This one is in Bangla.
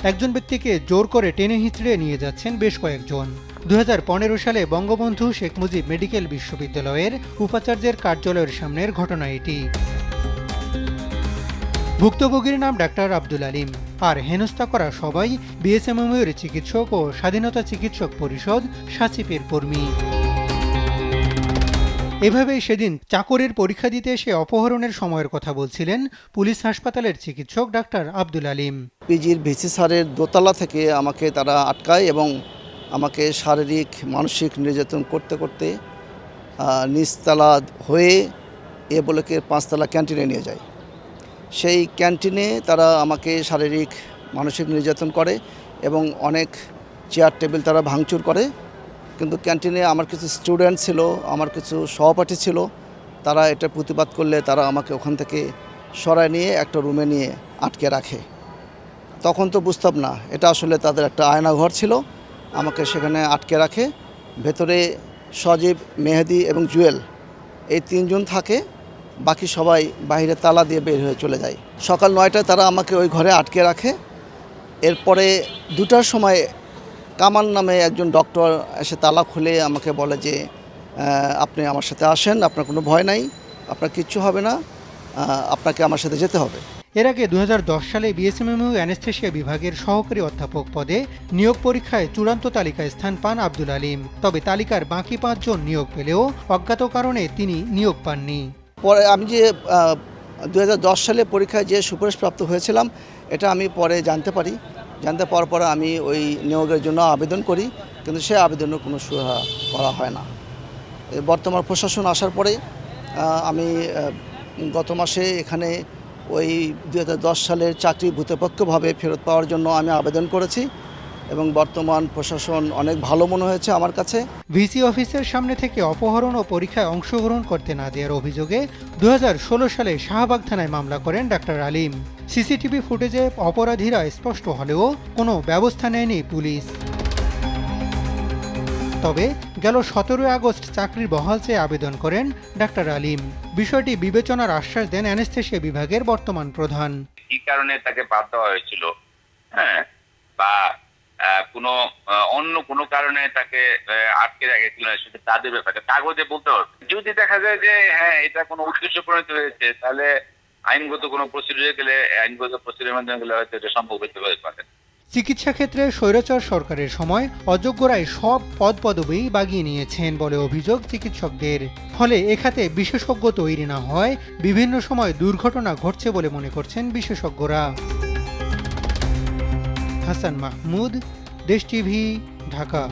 একজন ব্যক্তিকে জোর করে টেনে হিঁচড়ে নিয়ে যাচ্ছেন বেশ কয়েকজন। 2015 সালে বঙ্গবন্ধু শেখ মুজিব মেডিকেল বিশ্ববিদ্যালয়ের উপাচার্যের কার্যালয়ের সামনের ঘটনা এটি। ভুক্তভোগীর নাম ডাক্তার আব্দুল আলিম, আর হেনস্থা করা সবাই বিএসএমএমের চিকিৎসক ও স্বাধীনতা চিকিৎসক পরিষদ সাচিপের কর্মী। এভাবেই সেদিন চাকরির পরীক্ষা দিতে এসে অপহরণের সময়ের কথা বলছিলেন পুলিশ হাসপাতালের চিকিৎসক ডাক্তার আব্দুল আলিম। পিজির ভিসি স্যারের দোতলা থেকে আমাকে তারা আটকায় এবং আমাকে শারীরিক মানসিক নির্যাতন করতে করতে নিচতলা হয়ে এ ব্লকের 5তলা ক্যান্টিনে নিয়ে যায়। সেই ক্যান্টিনে তারা আমাকে শারীরিক মানসিক নির্যাতন করে এবং অনেক চেয়ার টেবিল তারা ভাঙচুর করে। কিন্তু ক্যান্টিনে আমার কিছু স্টুডেন্ট ছিল, আমার কিছু সহপাঠী ছিল, তারা এটা প্রতিবাদ করলে তারা আমাকে ওখান থেকে সরায় নিয়ে একটা রুমে নিয়ে আটকে রাখে। তখন তো বুঝতাম না, এটা আসলে তাদের একটা আয়নাঘর ছিল। আমাকে সেখানে আটকে রাখে। ভেতরে সজীব, মেহেদি এবং জুয়েল এই 3 জন থাকে, বাকি সবাই বাইরে তালা দিয়ে বের হয়ে চলে যায়। সকাল 9টায় তারা আমাকে ওই ঘরে আটকে রাখে। এরপরে 2টার সময় কামাল নামে একজন ডক্টর এসে তালা খুলে আমাকে বলে যে আপনি আমার সাথে আসেন, আপনার কোনো ভয় নাই, আপনার কিচ্ছু হবে না, আপনাকে আমার সাথে যেতে হবে। এর আগে 2010 সালে বিএসএমএমইউ অ্যানেস্থেশিয়া বিভাগের সহকারী অধ্যাপক পদে নিয়োগ পরীক্ষায় চূড়ান্ত তালিকায় স্থান পান আব্দুল আলিম। তবে তালিকার বাকি 5 জন নিয়োগ পেলেও অজ্ঞাত কারণে তিনি নিয়োগ পাননি। পরে আমি যে 2010 সালে পরীক্ষায় যে সুপারিশপ্রাপ্ত হয়েছিলাম, এটা আমি পরে জানতে পারি। জানতে পাওয়ার পরে আমি ওই নিয়োগের জন্য আবেদন করি, কিন্তু সে আবেদনের কোনো সুরাহা করা হয় না। বর্তমান প্রশাসন আসার পরে আমি গত মাসে এখানে ওই 2010 সালের চাকরি ভূতপক্ষভাবে ফেরত পাওয়ার জন্য আমি আবেদন করেছি এবং বর্তমান প্রশাসন অনেক ভালো মনে হয়েছে আমার কাছে। ভিসি অফিসের সামনে থেকে অপহরণ ও পরীক্ষায় অংশগ্রহণ করতে না দেওয়ার অভিযোগে 2016 সালে শাহবাগ থানায় মামলা করেন ডাক্তার আলিম। সিসিটিভি ফুটেজে অপরাধীরা স্পষ্ট হলেও কোনো ব্যবস্থা নেয়নি পুলিশ। তবে গেল 17 আগস্ট চাকরির বহাল চেয়ে আবেদন করেন ডাক্তার আলিম। বিষয়টি বিবেচনার আশ্বাস দেন অ্যানেস্থেশিয়া বিভাগের বর্তমান প্রধান। কি কারণে তাকে বাদ দেওয়া হয়েছিল, হ্যাঁ, বা অন্য কোনো কারণে তাকে আটকে রেখেছিল, সেটা তাদের ব্যাপারে কাগজে বলতে হবে। যদি দেখা যায় যে হ্যাঁ এটা কোনো উদ্দেশ্য প্রণীত হয়েছে, তাহলে আইনগত কোনো প্রসিডিউরে গেলে, আইনগত প্রসিডিউরের মাধ্যমে গেলে হয়তো এটা সম্ভব হতে পারে। চিকিৎসা ক্ষেত্রে স্বৈরাচার সরকারের সময় অযোগ্যরাই সব পদবি বাগিয়ে নিয়েছেন বলে অভিযোগ চিকিৎসকদের। ফলে এখাতে বিশেষজ্ঞ তৈরি না হয় বিভিন্ন সময় দুর্ঘটনা ঘটছে বলে মনে করছেন বিশেষজ্ঞরা। হাসান মাহমুদ, দেশ টিভি, ঢাকা।